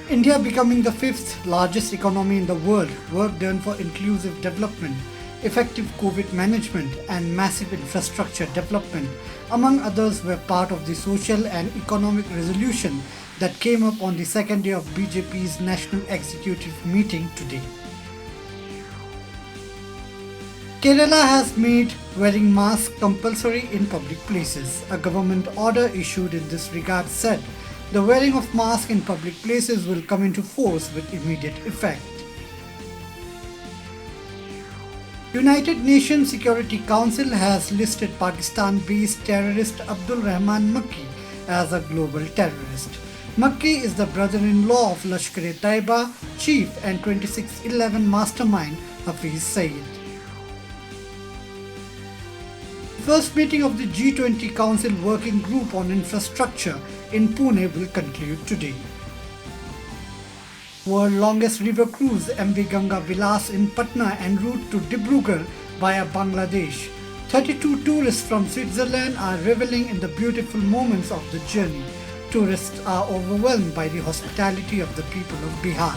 India becoming the fifth largest economy in the world, work done for inclusive development, effective COVID management, and massive infrastructure development, among others, were part of the social and economic resolution that came up on the second day of BJP's National Executive meeting today. Kerala has made wearing masks compulsory in public places. A government order issued in this regard said the wearing of masks in public places will come into force with immediate effect. United Nations Security Council has listed Pakistan-based terrorist Abdul Rahman Makki as a global terrorist. Makki is the brother-in-law of Lashkar-e-Taiba chief and 2611 mastermind Hafiz Saeed. First meeting of the G20 Council Working Group on Infrastructure in Pune will conclude today. World longest river cruise MV Ganga Vilas in Patna en route to Dibrugarh via Bangladesh. 32 tourists from Switzerland are reveling in the beautiful moments of the journey. Tourists are overwhelmed by the hospitality of the people of Bihar.